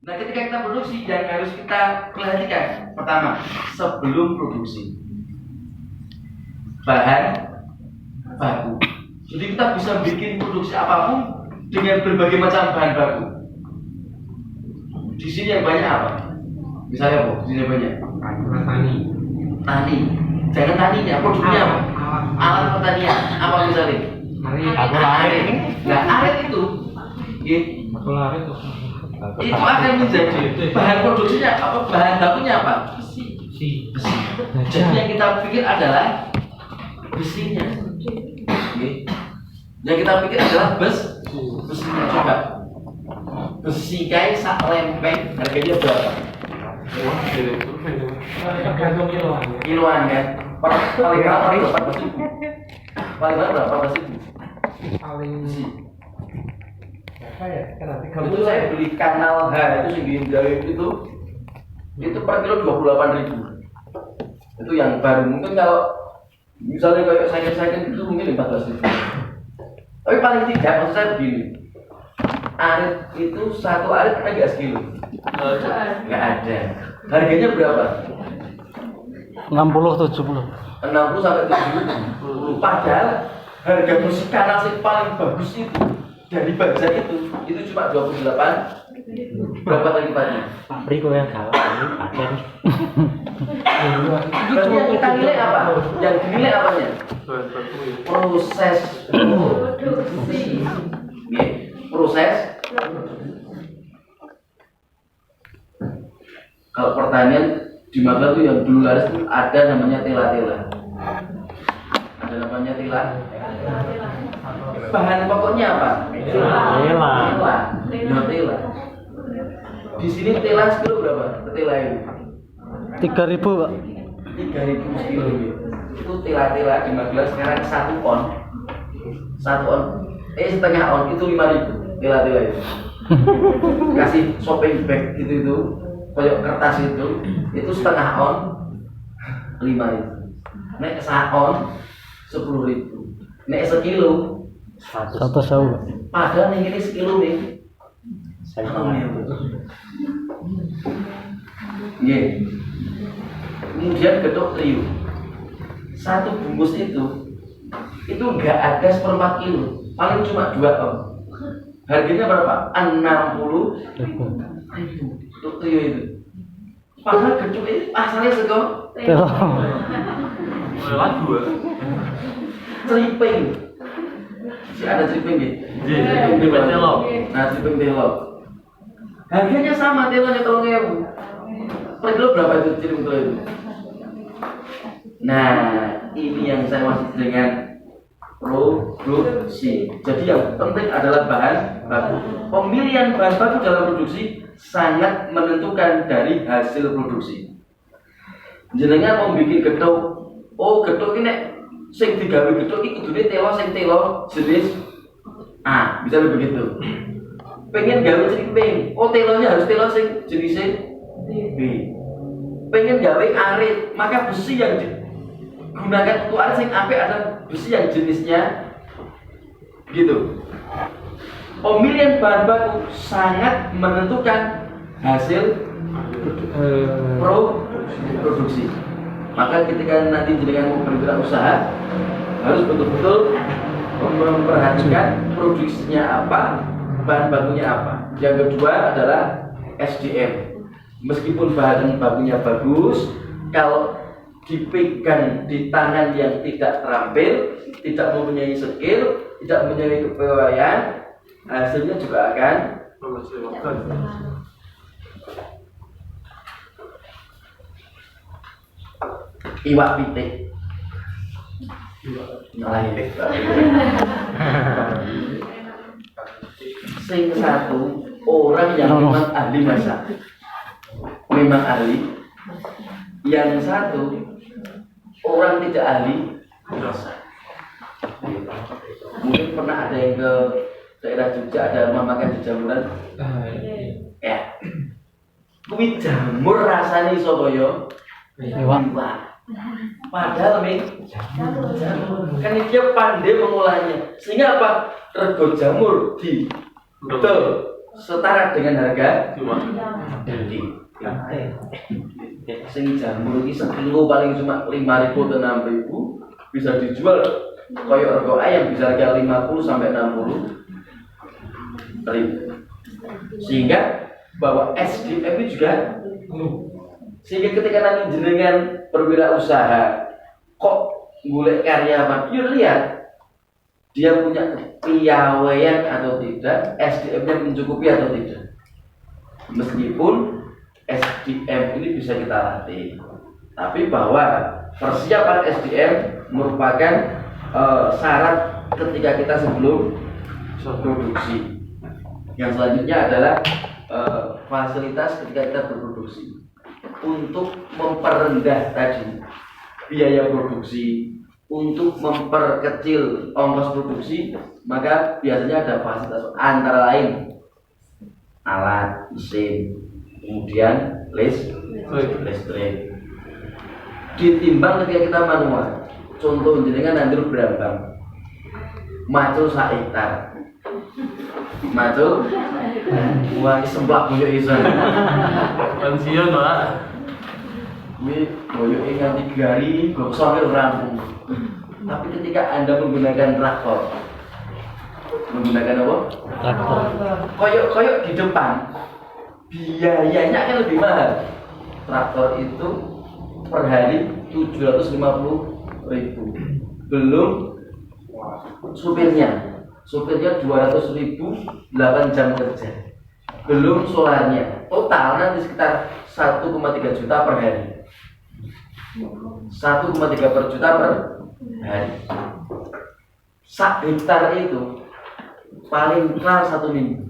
Nah, ketika kita produksi yang harus kita perhatikan, pertama, sebelum produksi bahan baku. Jadi kita bisa bikin produksi apapun dengan berbagai macam bahan baku. Di sini yang banyak apa? Misalnya apa? Di sini banyak tani. Jangan taninya, produknya apa? Alat pertanian. Apa misalnya? Arit. Nah, arit itu, itu akan menjadi bahan produksinya apa? Bahan bakunya apa? Besi. Jadi yang kita pikir adalah besinya. Yang kita pikir adalah besinya. Coba besi kayak sak lempeng harganya berapa? Kiloan kan? Paling berapa? 14.000. Paling berapa? 14.000. Paling besi. Itu saya beli kanal H itu segini dari itu per kilo 28.000. Itu yang baru. Mungkin kalau misalnya kayak second itu mungkin 14.000. Tapi paling tidak maksud saya begini. Arit itu satu arit ada nggak sekilo? Nggak ada. Harganya berapa? 60-70. 60 sampai 70. Padahal harga besi kanal yang paling bagus itu dari baja itu cuma 28. Berapa kali lipatnya? Pabrik kok yang salah ini paten. Berarti yang kita nilai apa? Yang dinilai apanya? Proses produksi. Proses. Kalau pertanian di Magelang tuh yang dulu ada namanya tela-tela. Ada namanya tela. Bahan pokoknya apa? Tela. Di sini tela sekilo berapa? Tela ini 3.000, Pak. 3.000 sekilo. Itu tela-tela di Magelang sekarang 1 on. 1 on. Setengah on itu 5.000 tela-tela itu. Kasih shopping bag itu kayak kertas itu setengah on 5.000. Nek 1 on 10.000. Nek sekilo 100.000. Padahal ini sekilo nih. Kemudian getuk trio. Satu bungkus itu enggak ada 1/4 kilo, paling cuma 2 on. Harganya berapa? 60.000. Getuk trio itu. Padahal getuk itu asalnya sego. Triping. Si ada triping gitu. Nah, triping telok. Harganya sama telurnya 3.000. Per kilo berapa itu triping telur itu? Nah, ini yang saya maksud dengan produksi. Jadi yang penting adalah bahan baku. Pemilihan bahan baku dalam produksi sangat menentukan dari hasil produksi. Jenengan mau bikin getuk, getuk ini sing digawe getuk iki kudune telo sing telo jenis A, bisa begitu. Pengen gawe triping, telonya harus telo sing jenis B. Pengen gawe arit, maka besi yang digunakan untuk arit sing apik ada besi yang jenisnya gitu. Pemilihan bahan baku sangat menentukan hasil produksi. Maka ketika nanti jenengan mau berwirausaha harus betul-betul memperhatikan produksinya apa, bahan bakunya apa. Yang kedua adalah SDM. Meskipun bahan bakunya bagus, kalau dipegang di tangan yang tidak terampil, tidak mempunyai skill, tidak mempunyai kepegawaian, hasilnya juga akan iwak pitik. Sing satu orang yang memang ahli masak, memang ahli. Yang satu orang tidak ahli masak. Mungkin pernah ada yang ke daerah Jogja, ada rumah makan di Jamuran. Ya, kuwi jamur rasane iso kaya iwak. Padahal kan dia pandai mengolahnya, sehingga apa? Rego jamur di betul setara dengan harga daging. Sing jamur iki sekilo paling cuma 5.000 atau 6.000 bisa dijual koyo rego ayam bisa harga 50 sampai 60.000. Sehingga bahwa SDM itu juga sehingga ketika nanti jenengan berwirausaha kok golek karyawan, yuk lihat dia punya piawaian atau tidak, SDM-nya mencukupi atau tidak. Meskipun SDM ini bisa kita latih, tapi bahwa persiapan SDM merupakan syarat ketika kita sebelum produksi. Yang selanjutnya adalah fasilitas ketika kita berproduksi. Untuk memperendah tadi biaya produksi, untuk memperkecil ongkos produksi, maka biasanya ada fasilitas antara lain alat, mesin, kemudian listrik. Ditimbang ketika kita manual. Contoh jenengan nandur berambang, macul sak hektar, macul, wah semplak buyuk iso. Pensiun Pak. Ini buyuk nganti gari, gosoknya rampung. Tapi ketika Anda menggunakan traktor, menggunakan apa? Traktor. Koyok di depan, biayanya kan lebih mahal. Traktor itu per hari 750.000, belum supirnya 200.000 8 jam kerja, belum solarnya. Total nanti sekitar 1,3 juta per hari. 1,3 per juta per hari. Sak hektar itu paling kelar 1 minggu.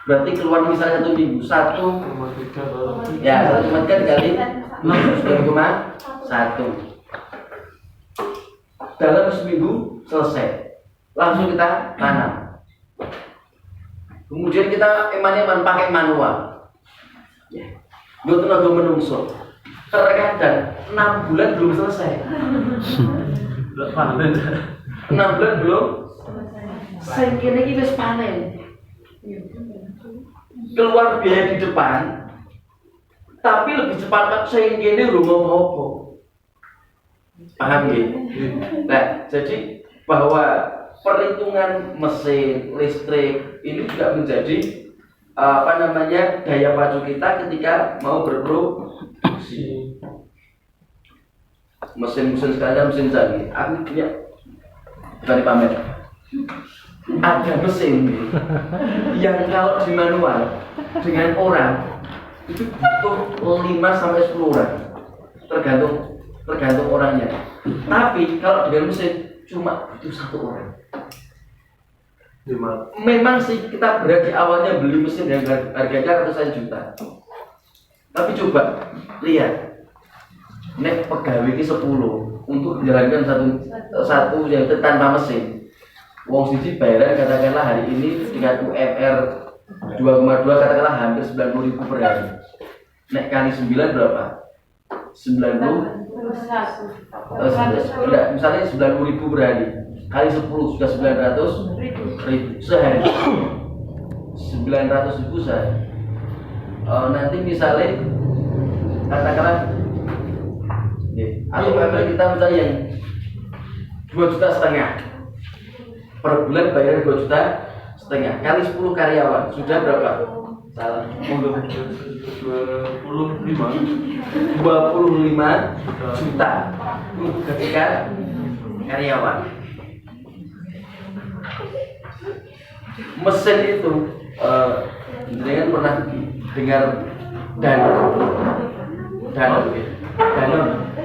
Berarti keluar misalnya 1 minggu 1,3 dikali 9,1. Dalam seminggu selesai. Langsung kita tanam. Kemudian kita eman-eman pakai manual. Ya. Gue tenaga menungso. Terkadang 6 bulan belum selesai. 6 bulan belum. Sing kene iki wis panen. Keluar biaya di depan, tapi lebih cepat sing kene urung apa-apa. Paham ya? Nah, jadi bahwa perhitungan mesin, listrik ini juga menjadi daya pacu kita ketika mau berproduksi. Mesin-mesin sekarang mesin canggih. Aku punya bukan pamer. Ada mesin yang kalau di manual dengan orang itu butuh 5 sampai 10 orang. Tergantung orangnya. Tapi kalau dengan mesin cuma butuh 1 orang. Memang sih kita berat di awalnya beli mesin yang harganya ratusan juta. Tapi coba lihat, nek pegawai ini 10 untuk menjalankan satu yang tanpa mesin. Wong siji bayaran katakanlah hari ini dengan UMR 2,2 katakanlah hampir 90.000 per hari. Nek kali 9 berapa? 90. Misalnya 90.000 per hari. Kali 10 sudah 900.000 sehari. 900.000 sehari. Nanti misalnya katakanlah atau UMR kita misalnya yang 2,5 juta per bulan bayar 2,5 juta kali 10 karyawan sudah berapa? Salah. 25 juta untuk ketika karyawan. Mesin itu jangan pernah dengar Danon,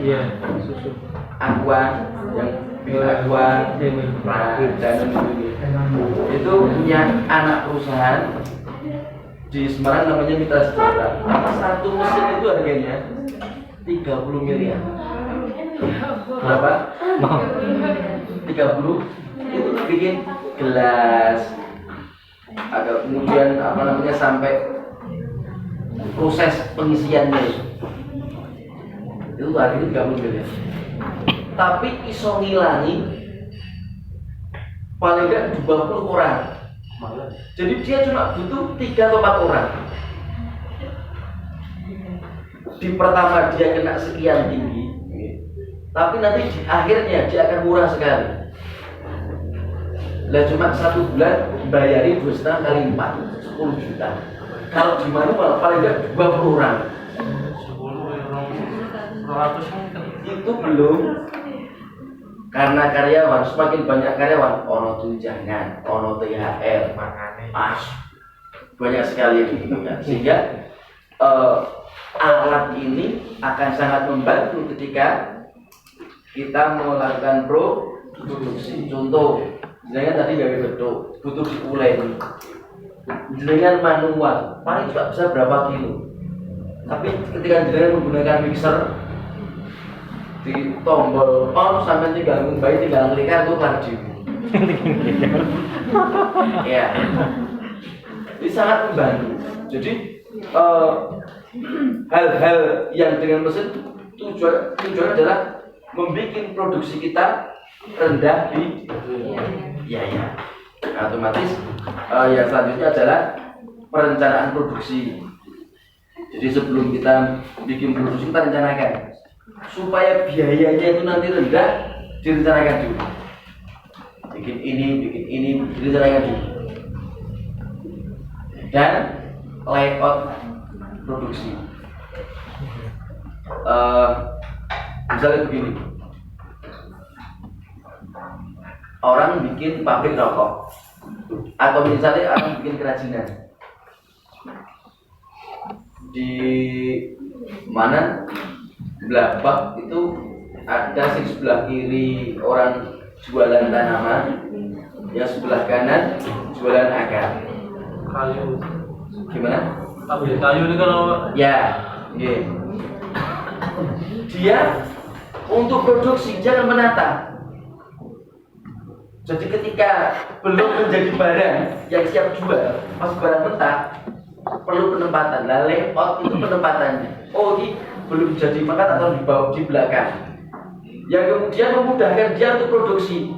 Iya, susu. Aqua yang Aqua Danon itu punya anak perusahaan di Semarang namanya Mitra Sejahtera. Satu mesin itu harganya 30 miliar. Berapa? 30 itu bikin gelas. Ada kemudian sampai proses pengisiannya itu harganya 30 miliar. Tapi iso ngilangi paling enggak 20 orang Jadi dia cuma butuh 3 atau 4 orang. Di pertama dia kena sekian tinggi, tapi nanti di akhirnya dia akan murah sekali. Lah cuma 1 bulan bayari 2,5 kali 4, 10 juta. Kalau di manual paling enggak 20 orang. 200 mungkin. Itu belum karena karyawan, semakin banyak karyawan, ono tunjangan, ono THR, banyak sekali gitu ya. Sehingga alat ini akan sangat membantu ketika kita melakukan produksi. Contoh, jenengan tadi gawe beduk, butuh diulen. Jenengan manual, paling cuma bisa berapa kilo. Tapi ketika jenengan menggunakan mixer, di tombol on sampai tinggal ngumbai, tinggal ngelikan itu kelar dewi. Ya, ini sangat membantu. Jadi hal-hal yang dengan mesin tujuan adalah membuat produksi kita rendah di biaya. Otomatis yang selanjutnya adalah perencanaan produksi. Jadi sebelum kita bikin produksi, kita rencanakan supaya biayanya itu nanti rendah, direncanakan dulu. Bikin ini, direncanakan dulu. Dan layout produksi. Misalnya begini, orang bikin pabrik rokok, atau misalnya orang bikin kerajinan di mana Blabak itu ada di sebelah kiri orang jualan tanaman, yang sebelah kanan jualan akar. Kayu. Gimana? Kayu ini kalau Ya, yeah. Dia untuk produksi jangan menata. Jadi ketika belum menjadi barang yang siap jual, masih barang mentah, perlu penempatan. Nah, layout itu penempatannya. Oh, ini belum jadi makan atau di bawah, di belakang. Yang kemudian memudahkan dia untuk produksi.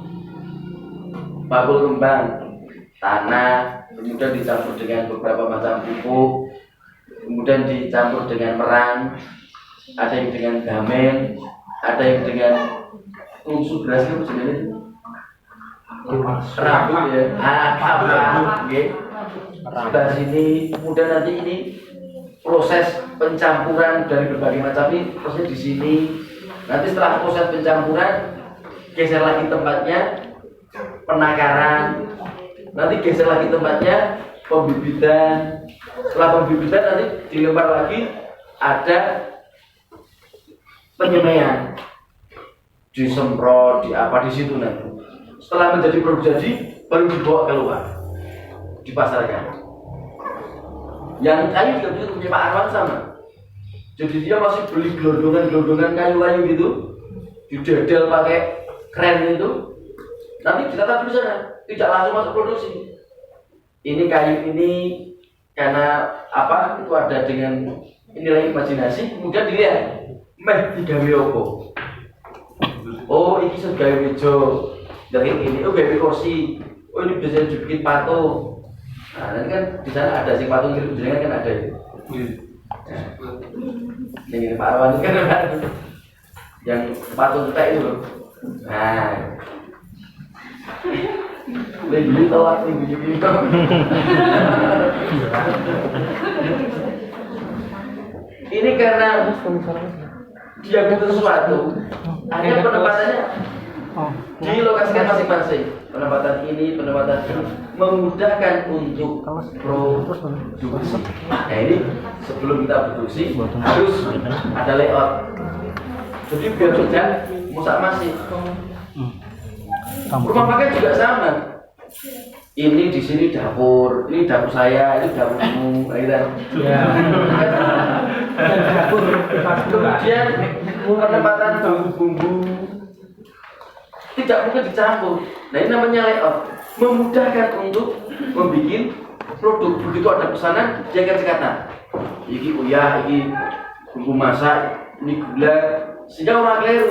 Bakul kembang, tanah, kemudian dicampur dengan beberapa macam pupuk, kemudian dicampur dengan merang, ada yang dengan gamen, ada yang dengan unsur beras itu sebenarnya rabu ya, rabu, sebelah sini, kemudian nanti ini proses pencampuran dari berbagai macam ini, proses di sini. Nanti setelah proses pencampuran, geser lagi tempatnya, penakaran. Nanti geser lagi tempatnya, pembibitan. Setelah pembibitan nanti dilempar lagi, ada penyemaian, disemprot, di apa di situ nanti. Setelah menjadi produk jadi, baru dibawa keluar, dipasarkan. Yang kayu juga bisa punya Pak Arwan sama. Jadi dia masih beli gelondongan kayu-kayu gitu, didedel pakai kren itu. Nanti ditata di sana, tidak langsung masuk produksi. Ini kayu ini karena apa? Itu ada dengan nilai imajinasi. Kemudian dilihat, digawe opo. Oh, ini sudah gawe meja. Dari ini, oh gawe kursi. Oh ini bisa dibikin patung. Nah, nanti kan di sana ada si patung gitu, jenengan kan ada itu. Nah, ini Pak Arwan kan ada yang patung kayak itu. Nah, lebih telat nih, ini karena dia butuh sesuatu. Akhirnya penempatannya dilokasikan masing-masing. Penempatan ini memudahkan untuk produksi. Nah ini sebelum kita produksi harus ada layout. Jadi biar saja musak masih. Rumah makan juga sama. Ini di sini dapur, ini dapur saya, ini dapurmu, gitu. Ya. Kemudian penempatan bumbu-bumbu tidak mungkin dicampur. Nah ini namanya layout, memudahkan untuk membuat produk. Begitu ada pesanan, dia akan cekatan. Ini uyah, ini bumbu masak, ini gula, sehingga orang keliru.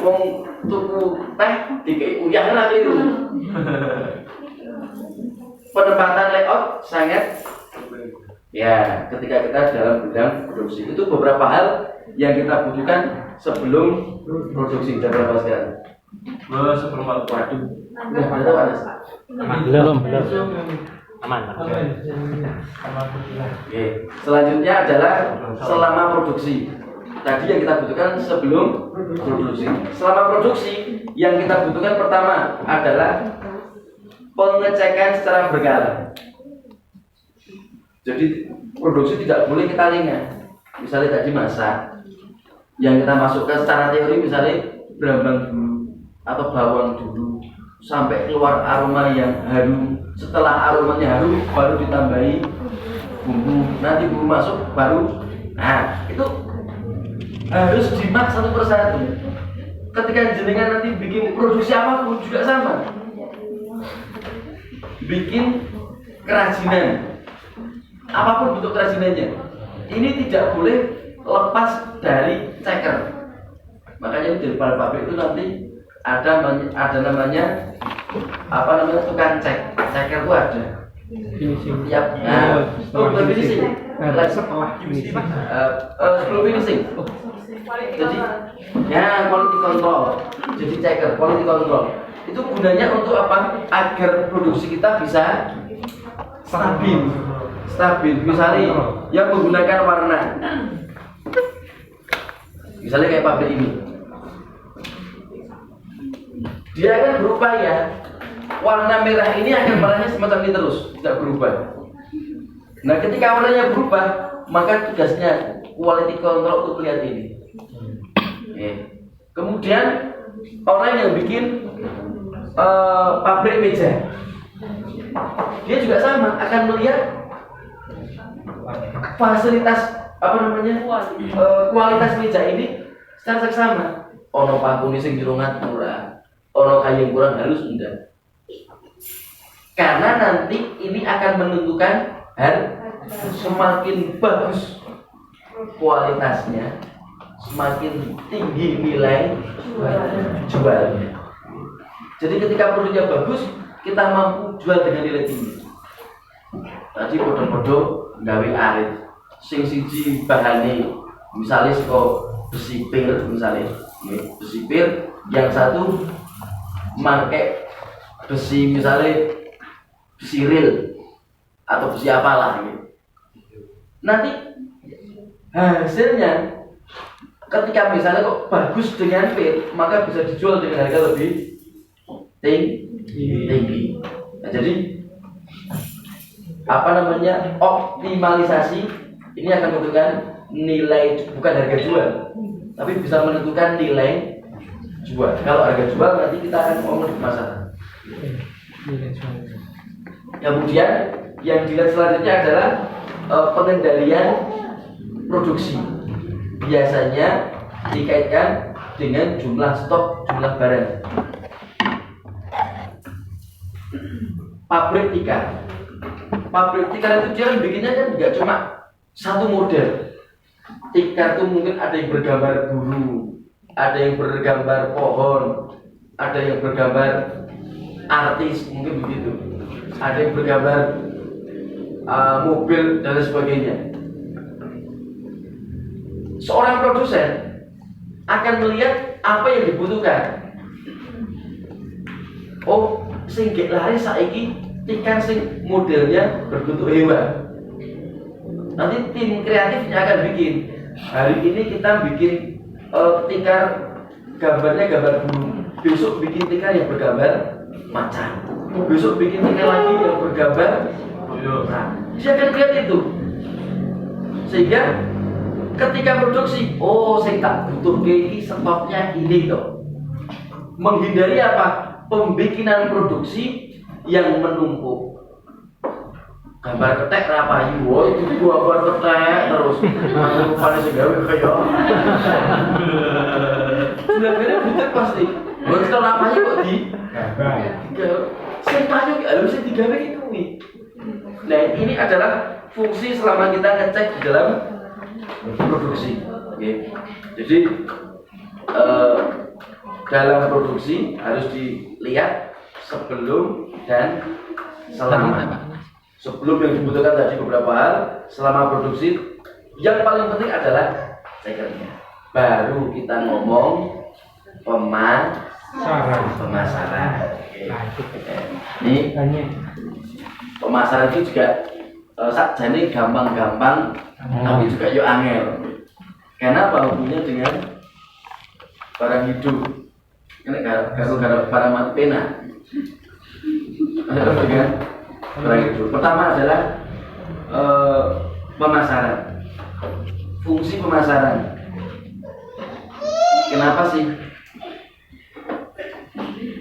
Wong tuku teh, dikai uyah lah keliru. penempatan layout sangat ya ketika kita dalam bidang produksi itu beberapa hal yang kita butuhkan sebelum produksi dan berapa sekarang? Seperempat. Waduh, nggak ada panas. Belum. Aman. Oke, selanjutnya adalah selama produksi. Tadi yang kita butuhkan sebelum produksi. Selama produksi yang kita butuhkan pertama adalah pengecekan secara berkala. Jadi produksi tidak boleh kita lengah. Misalnya tadi masak, yang kita masukkan secara teori misalnya berambang dulu atau bawang dulu sampai keluar aroma yang harum. Setelah aromanya harum baru ditambahi bumbu. Nanti bumbu masuk baru. Nah itu harus dimak satu persatu. Ketika jenengan nanti bikin produksi apapun juga sama. Bikin kerajinan, apapun bentuk kerajinannya, ini tidak boleh lepas dari ceker. Makanya di depan pabrik itu nanti ada namanya tukang cek. Ceker itu ada. Finishing. Tiap bukan finishing. Setelah finishing. Sebelum finishing. Jadi ya quality control. Jadi checker, quality control. Itu gunanya untuk apa? Agar produksi kita bisa stabil. Misalnya yang menggunakan warna. Misalnya kayak pabrik ini. Dia akan berupaya warna merah ini akan warnanya semacam ini terus, tidak berubah. Nah, ketika warnanya berubah, maka tugasnya quality control untuk melihat ini. Kemudian orang yang bikin pabrik meja, dia juga sama akan melihat fasilitas kualitas meja ini secara seksama. Ono pakune sing jerungan murah, ono kayu kurang halus enggak. Karena nanti ini akan menentukan semakin bagus kualitasnya, semakin tinggi nilai jualnya. Jadi ketika produknya bagus, kita mampu jual dengan nilai tinggi. Tadi bodoh-bodoh gawe arit, sing siji bahane misalnya saka besi pir misalnya, besi pir, yang satu market besi misalnya besi real atau besi apalah gitu. Nanti hasilnya ketika misalnya kok bagus dengan pir, maka bisa dijual dengan harga lebih tinggi. Nah, jadi optimalisasi ini akan menentukan nilai, bukan harga jual, tapi bisa menentukan nilai jual. Kalau harga jual nanti kita akan ngomong di pasaran. Kemudian yang dilihat selanjutnya adalah pengendalian produksi. Biasanya dikaitkan dengan jumlah stok, jumlah barang. Pabrik tikar itu dia kan bikinnya kan nggak cuma satu model. Tikar itu mungkin ada yang bergambar burung, ada yang bergambar pohon, ada yang bergambar artis, mungkin begitu. Ada yang bergambar mobil dan sebagainya. Seorang produsen akan melihat apa yang dibutuhkan. Oh, sing gek laris saiki tikar sing modelnya berbentuk hewan. Nanti tim kreatifnya akan bikin. Hari ini kita bikin tikar gambarnya gambar burung. Besok bikin tikar yang bergambar macan. Besok bikin tikar lagi yang bergambar. Nah, dia akan lihat itu. Sehingga ketika produksi, saya tak butuh iki stoknya ini toh. Menghindari apa? Pembikinan produksi yang menumpuk. Gambar ketek rapayu, itu gambar ketek terus. Aku paling segawe kayak. Sudah bener butek pasti. Buat kalau rapayu kok di. Saya kayu harusnya digawe gitu nih. Nah, ini adalah fungsi selama kita ngecek di dalam produksi. Oke. Jadi dalam produksi harus dilihat sebelum dan selama sebelum yang dibutuhkan tadi beberapa hal, selama produksi yang paling penting adalah cekernya. Baru kita ngomong pemasaran. Ini pemasaran itu juga sakjane gampang-gampang, tapi juga yo angel. Karena apa hubungannya dengan barang hidup? Kalau barang mati pena. Ada dengan barang hidup. Pertama adalah pemasaran. Fungsi pemasaran. Kenapa sih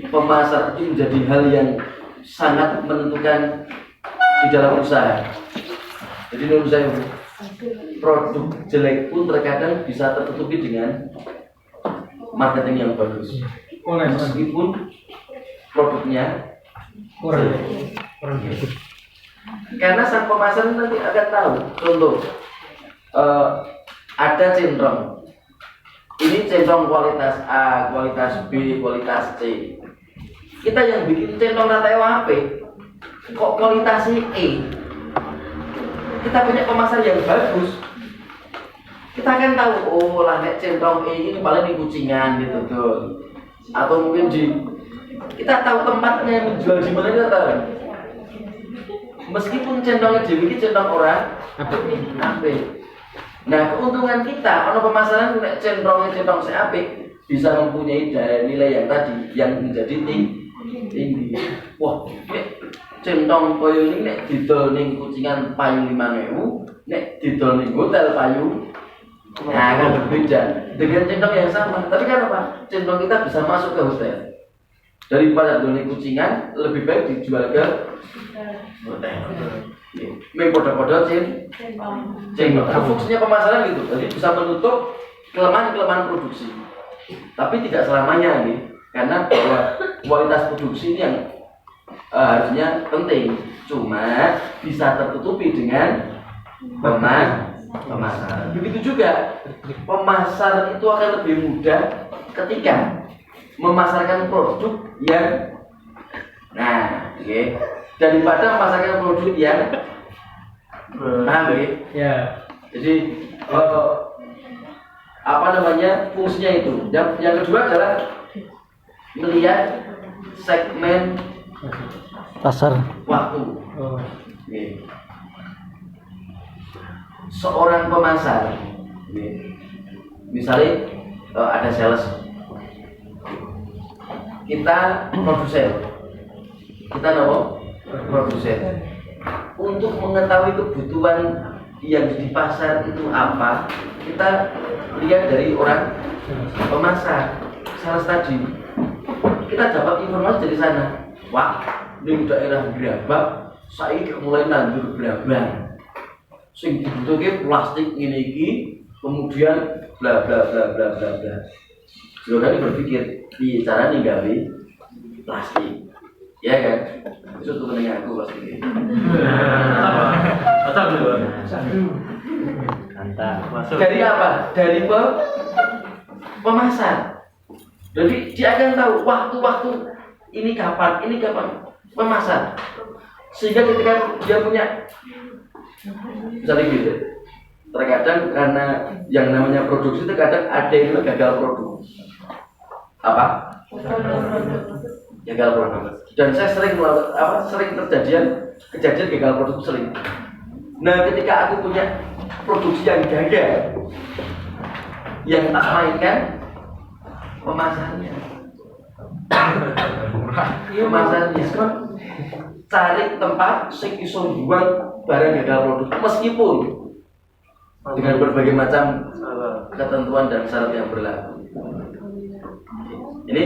pemasaran itu menjadi hal yang sangat menentukan di dalam usaha? Jadi menurut saya produk jelek pun terkadang bisa tertutupi dengan marketing yang bagus. Meskipun produknya kurang karena sang pemasar nanti akan tahu. Contoh, ada centong. Ini centong kualitas A, kualitas B, kualitas C. Kita yang bikin centong rata HP, kok kualitasnya E. Kita punya pemasar yang bagus, kita akan tahu, oh lah nek centong E ini paling di Kucingan gitu tuh. Atau mungkin kita tahu tempatnya menjual di mana, kita tahu. Meskipun centongnya ini centong orang apik. Nah, keuntungan kita kalau pemasaran nek centong seapik bisa mempunyai daya nilai yang tadi yang menjadi tinggi. Wah, nek centong koyo ini nek didol ning Kucingan payu 5.000, nek didol ning hotel payu kan berbeda dengan centong yang sama. Tapi kan apa? Centong kita bisa masuk ke hotel. Daripada didol ning Kucingan, lebih baik dijual ke hotel. Podo-podo centong. Fungsinya pemasaran gitu. Jadi bisa menutup kelemahan-kelemahan produksi. Tapi tidak selamanya nih. Karena bahwa kualitas produksi ini yang harusnya penting, cuma bisa tertutupi dengan pemasaran. Begitu juga pemasar itu akan lebih mudah ketika memasarkan produk yang daripada memasarkan produk yang ya. Jadi fungsinya itu. Yang kedua adalah melihat segmen pasar waktu. Seorang pemasar, misalnya ada sales, kita produsen, produsen. Untuk mengetahui kebutuhan yang di pasar itu apa, kita lihat dari orang pemasar, sales tadi. Kita dapat informasi dari sana. Wah, di daerah Grabak, saya mulai nandur Grabak. Sing dibutuhke plastik ngene iki, kemudian bla bla bla bla bla bla. Saudara berpikir, piye carane gawe plastik? Ya kan? Itu tuh penting aku pasti. Mantap. Dari apa? Dari pemasar. Jadi dia akan tahu waktu-waktu ini kapan pemasar. Sehingga ketika dia punya misalnya gitu, terkadang karena yang namanya produksi terkadang ada yang gagal produk. Apa? Gagal produk. Dan saya sering kejadian gagal produk sering. Nah, ketika aku punya produksi yang gagal, yang tak mainkan pemasarnya. Cari tempat sing iso jual barang gagal produk meskipun dengan berbagai macam ketentuan dan syarat yang berlaku. Ini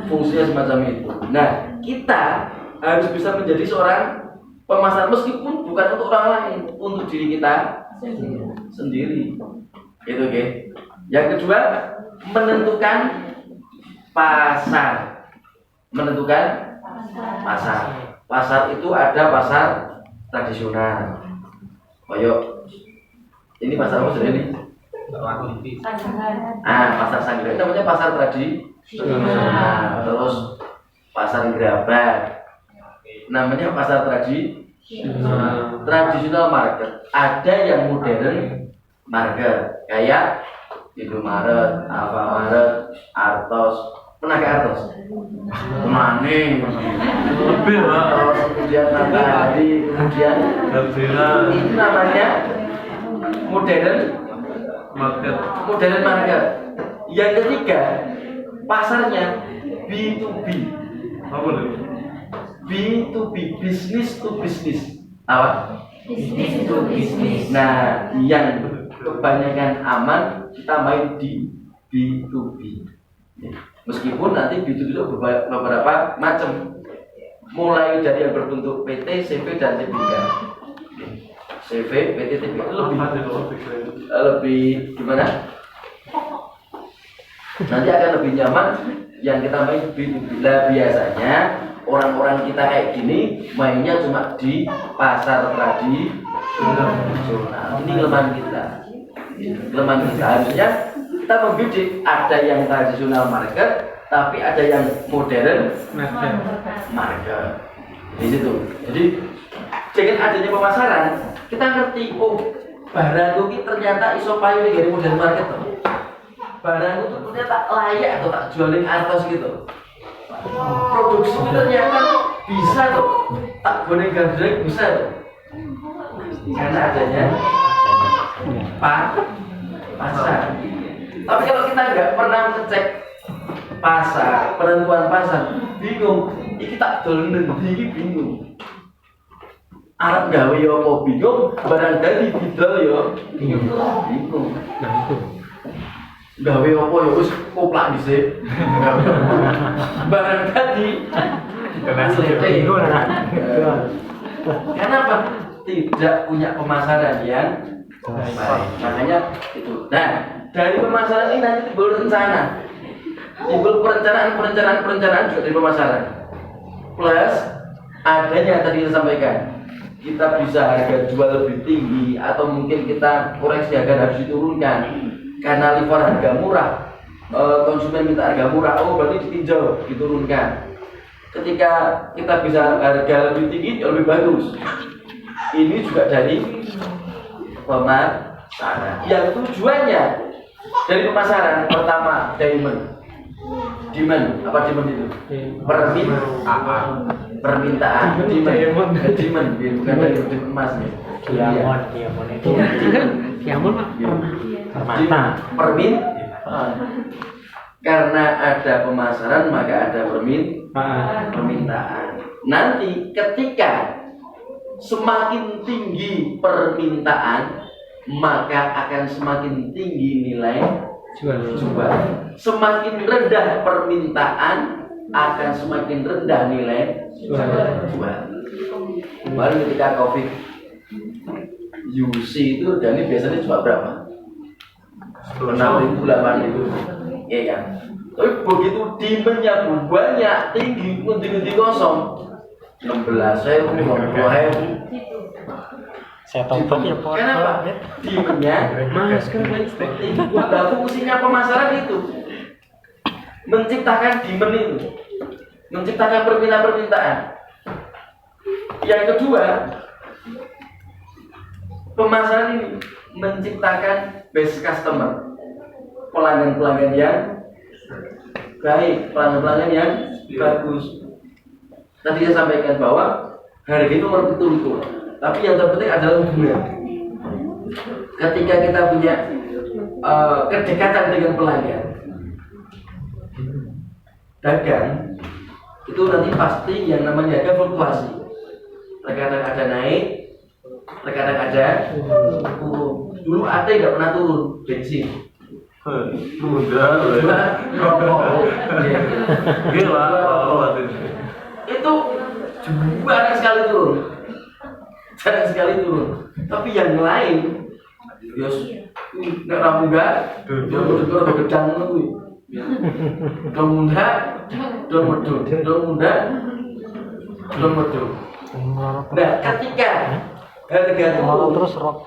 fungsinya semacam itu. Nah, kita harus bisa menjadi seorang pemasar meskipun bukan untuk orang lain, untuk diri kita sendiri. Itu oke. Yang kedua, menentukan pasar. Pasar itu ada pasar tradisional. Ini pasar apa ini? Pasar Sanggrek namanya pasar tradisional. Terus pasar Gerabak. namanya pasar tradisional market. Ada yang modern market kayak Indomaret, Alfamaret, Artos. Pernah ke Artos? Maning, Lebih Pak. Artos, kemudian Matahari, kemudian Gabira. itu namanya modern Market. market. Yang ketiga, pasarnya B2B. Apa nih? B2B, business to business. Apa? Bisnis to bisnis. Nah, yang kebanyakan aman kita main di B2B. Meskipun nanti B2B itu beberapa macam. Mulai dari yang berbentuk PT, CV dan TBK. CV, PT, TBK itu lebih gimana? Nanti akan lebih nyaman yang kita main B2B. Lah biasanya orang-orang kita kayak gini mainnya cuma di pasar tradisional. Ini kelemahan kita. Harusnya kita membidik, ada yang tradisional market, tapi ada yang modern market. Di situ. Jadi dengan adanya pemasaran, kita ngerti barangku ini ternyata iso payu dari modern market tuh. Barangku tuh ternyata layak atau tak jualin Artos gitu. Produksi ternyata bisa tuh, tak boleh gandreng bisa tuh. Karena adanya pasar. Tapi kalau kita nggak pernah ngecek pasar, penentuan pasar, bingung. Iki tak dolen iki bingung. Arab gawe yo apa bingung, barang dadi didol yo bingung. Nah itu. Gawe apa yo wis koplak dhisik. Barang dadi Bingung lah. Kenapa? Tidak punya pemasaran yang baik. Makanya itu. Nah, dari pemasaran ini nanti timbul rencana. Timbul perencanaan juga dari pemasaran. Plus adanya tadi saya sampaikan, kita bisa harga jual lebih tinggi atau mungkin kita koreksi harga harus diturunkan karena liver harga murah, konsumen minta harga murah, berarti ditinjau diturunkan. Ketika kita bisa harga lebih tinggi lebih bagus. Ini juga dari pemasaran. Yang tujuannya dari pemasaran pertama demand apa demand itu? Permintaan demand bukan dari emas nih. Diamond itu. Diamond mah permata. Karena ada pemasaran maka ada permintaan. Nanti ketika semakin tinggi permintaan maka akan semakin tinggi nilai jual. Semakin rendah permintaan akan semakin rendah nilai jual. Kemarin ketika COVID UC itu harganya biasanya cuma berapa? 6.000, 8.000, ya kan? Tapi begitu demandnya banyak, tinggi, ngendi kosong 16.000, 20.000. Saya tobat ya Pak. Kenapa? Demandnya tinggi. Nah, fungsinya pemasaran itu menciptakan demand itu, menciptakan permintaan. Yang kedua, pemasaran ini menciptakan base customer, pelanggan yang baik, pelanggan yang bagus. Tadi saya sampaikan bahwa harga itu berturut-turut, tapi yang terpenting adalah hubungan. Ketika kita punya kedekatan dengan pelanggan, dagang itu nanti pasti yang namanya harga fluktuasi. Terkadang ada naik, terkadang ada turun. Dulu ada nggak pernah turun bensin. Mudah, Rokok. gila. Itu jarang sekali turun. Tapi yang lain, yos, nggak ramu nggak, dua gedang nunggu. Dong medut. Nah, ketika harga turun Terus rock.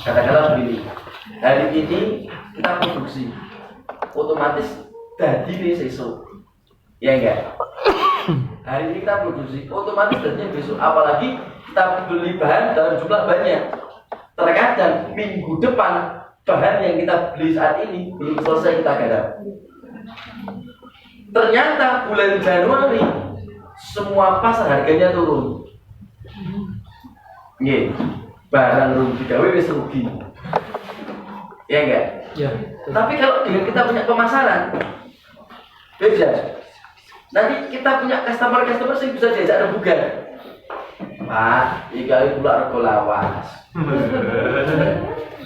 katakanlah begini, hari ini kita produksi otomatis tadi nih sesuk, ya enggak? hari ini kita produksi, otomatis jadinya besok. Apalagi kita beli bahan dalam jumlah banyak. Terkadang minggu depan bahan yang kita beli saat ini belum selesai kita garap. Ternyata bulan Januari semua pasar harganya turun. Nggih, barang rugi gawe wis rugi. Ya enggak? Ya. Tapi kalau dengan kita punya pemasaran beda. Nanti kita punya customer yang bisa diajak rebugan. Pak, iki kula rego lawas.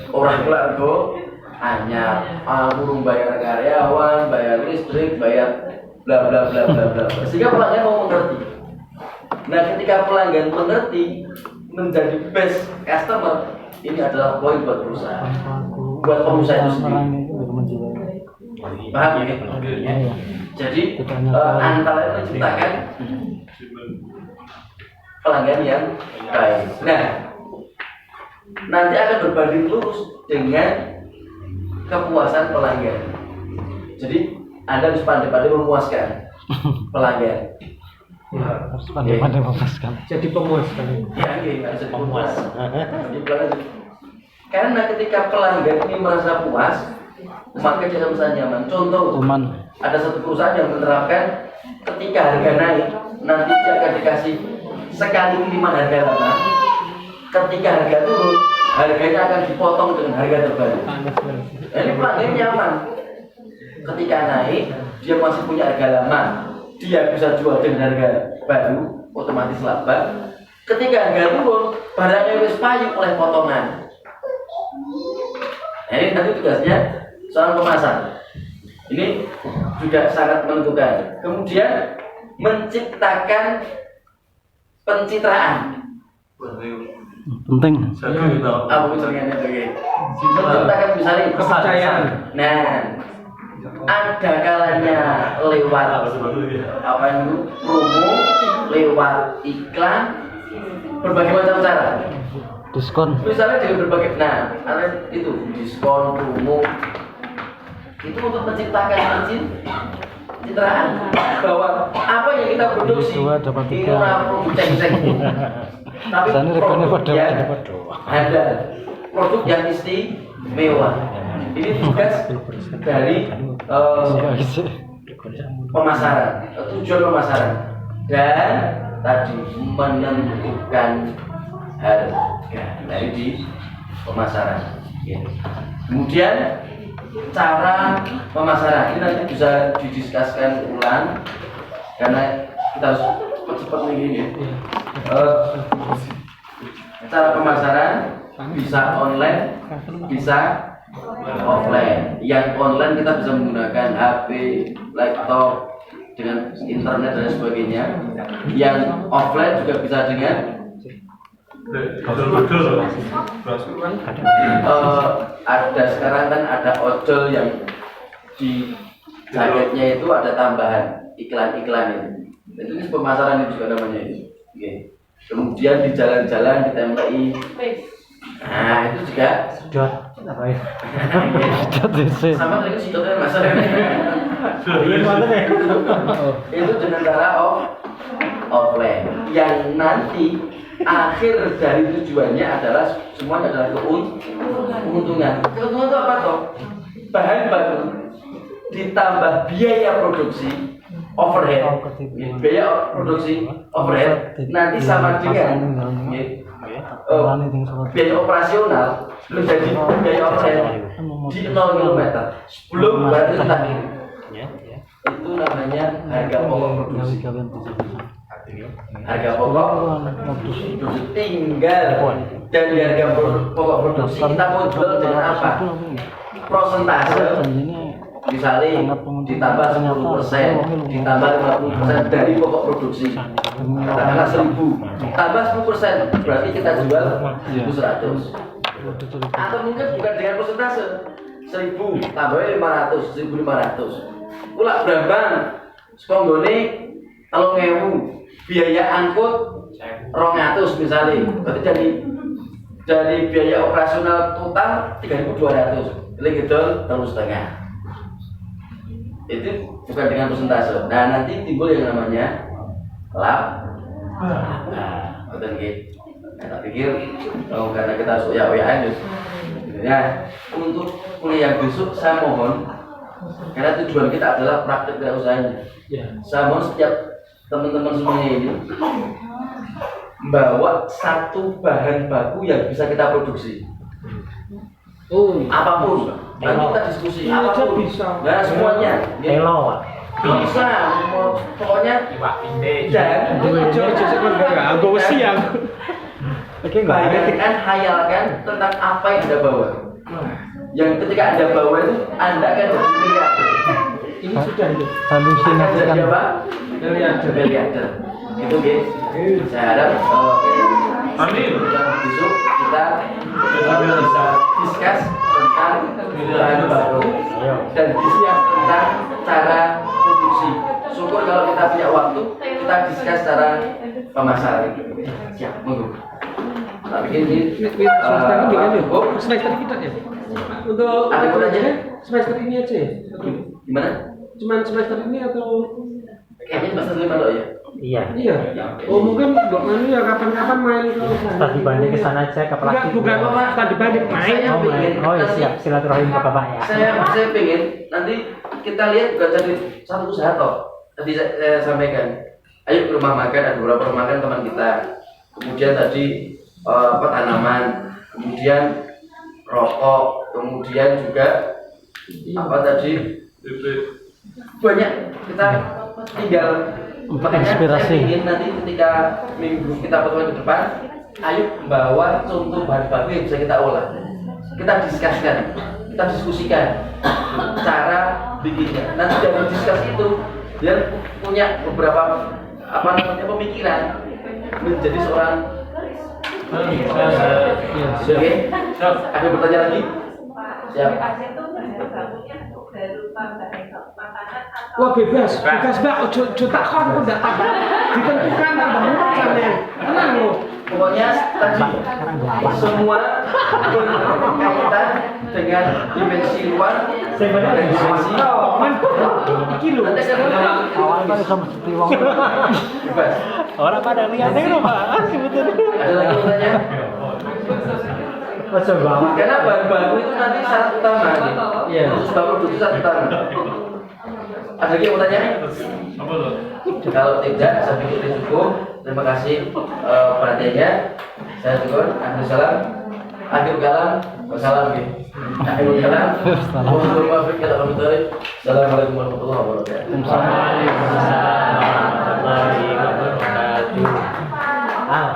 Orang pula rego hanya burung bayar karyawan, bayar listrik, bayar bla bla bla bla bla. Sehingga pelanggan mau mengerti. Nah, ketika pelanggan mengerti menjadi best customer, ini adalah poin buat perusahaan, buat pengusaha itu sendiri. Paham ya? Jadi antara itu menciptakan pelanggan yang baik. Nah, nanti akan berbanding lurus dengan kepuasan pelanggan. Jadi Anda harus pandai-pandai memuaskan pelanggan. Harus pandai-pandai memuaskan. Jadi pemuaskan. Ya, harus jadi pemuas. Karena ketika pelanggan ini merasa puas, maka dia merasa nyaman. Contoh, ada satu perusahaan yang menerapkan ketika harga naik, nanti dia akan dikasih sekali kiriman harga lama. Ketika harga turun, harganya akan dipotong dengan harga terbaru. Ini pelanggan nyaman. Ketika naik, dia masih punya harga lama, dia bisa jual dengan harga baru, otomatis laba. Ketika harga turun, barangnya wis payu oleh potongan. Nah, ini nanti tugasnya seorang pemasar. Ini juga sangat menentukan. Kemudian menciptakan pencitraan. Penting. Apa pencitraannya itu? Menciptakan misalnya Kepercayaan. Nah, ada kalanya lewat apa itu promo, lewat iklan, berbagai macam cara. Diskon. Misalnya dengan berbagai, nah, ada itu diskon, promo, itu untuk menciptakan pencitraan bahwa apa yang kita produksi ini orang ceng-ceng, tapi produk yang ada, produk yang istimewa. Ini tugas dari pemasaran, tujuan pemasaran, dan tadi menentukan harga dari di pemasaran. Kemudian cara pemasaran ini nanti bisa didiskuskan ulang karena kita harus cepat begini. Cara pemasaran bisa online, bisa offline. Yang online kita bisa menggunakan HP, laptop, dengan internet dan sebagainya. Yang offline juga bisa dengan ada sekarang kan ada ojol yang di jaketnya itu ada tambahan iklan-iklan itu. Ini pemasaran itu juga namanya itu. Okay. Kemudian di jalan-jalan ditempeli. Nah, itu juga sama dengan sidotnya masalahnya. Itu dengan cara offline yang nanti akhir dari tujuannya adalah semuanya adalah keuntungan. Keuntungan itu apa toh? Bahan baku ditambah biaya produksi overhead, biaya produksi overhead nanti sama dengan biaya operasional menjadi biaya overhead di 0 km sebelum berarti tadi. Itu namanya harga pokok produksi. Harga pokok produksi tinggal dan di harga pokok produksi kita mau jual dengan apa? Prosentase misalnya ditambah 10%, ditambah 50% dari pokok produksi. Katakanlah 1.000, tambah 10% berarti kita jual 1.100. Atau mungkin bukan dengan persentase 1.000 tambahnya 500, 1.500. Pula berambang sekonggone 3.000, biaya angkut 200 misalnya, berarti dari biaya operasional total 3.200, lebih gitu terus setengah. Itu bukan dengan persentase. Nah, nanti timbul yang namanya lab. Betul nggih. Tak pikir karena kita soya-oyaan ya. Untuk kuliah besok saya mohon, karena tujuan kita adalah praktek usahanya. Saya mohon setiap teman-teman semuanya ini bawa satu bahan baku yang bisa kita produksi. Apapun, nanti kita diskusi apapun. Nah semuanya. Elo. Bisa, pokoknya dan bayangkan, hayalkan tentang apa yang Anda bawa. Yang ketika Anda bawa itu, Anda akan jadi miliarder. Ini sudah itu. Akan jadi apa? Miliarder. Itu guys. Saya harap Amin. besok kita bisa discuss tentang bahan baku dan discuss tentang cara produksi. Syukur kalau kita punya waktu, kita discuss cara pemasaran. Siap, monggo. Tapi ini semester kita ya. Untuk ada pertanyaan? semester ini aja ya? Gimana? Cuman semester ini atau? Kayaknya semester 5 loh ya. Iya. Iya. Oh mungkin Mbak Manu ya kapan-kapan main ke sana. Tadi banding ke sana aja ke pelatih. Bukan tadi banding main. Saya pengen Oh ya nanti- siap, silaturahim ke bapak ya. Saya pengen nanti kita lihat bukan jadi satu usaha toh. Tadi saya sampaikan, ayo ke rumah makan, ada beberapa rumah makan teman kita. Kemudian tadi tanaman, kemudian rokok, kemudian juga apa tadi banyak kita tinggal. Makanya Inspirasi. saya ingin nanti ketika minggu kita pertemuan ke depan, ayo bawa contoh bahan baku yang bisa kita olah. Kita diskusikan, kita diskusikan cara bikinnya. Nanti dari diskusi itu dia punya beberapa apa namanya pemikiran menjadi seorang. Oke, ada bertanya lagi? Siap. Wah bebas Mbak. Ojo takon kok ndak tambah ditentukan tambah murah sampean. Tenang loh. Pokoknya tadi semua berkaitan dengan dimensi luar dan dimensi Iki lho. nanti saya bilang Awalnya sama seperti wong. bebas. Orang pada lihat itu pak. Ada lagi pertanyaan? Masuk banget. Karena bahan baku itu nanti syarat utama. Iya. Khusus bahan produksi syarat utama. Ada lagi yang mau tanya? Apa tuh? Kalau tidak, saya pikir ini cukup. Terima kasih perhatiannya. Saya cukup. Akhir kalam. Wassalam. Akhir kalam. Assalamualaikum warahmatullahi wabarakatuh. Waalaikumsalam warahmatullahi wabarakatuh.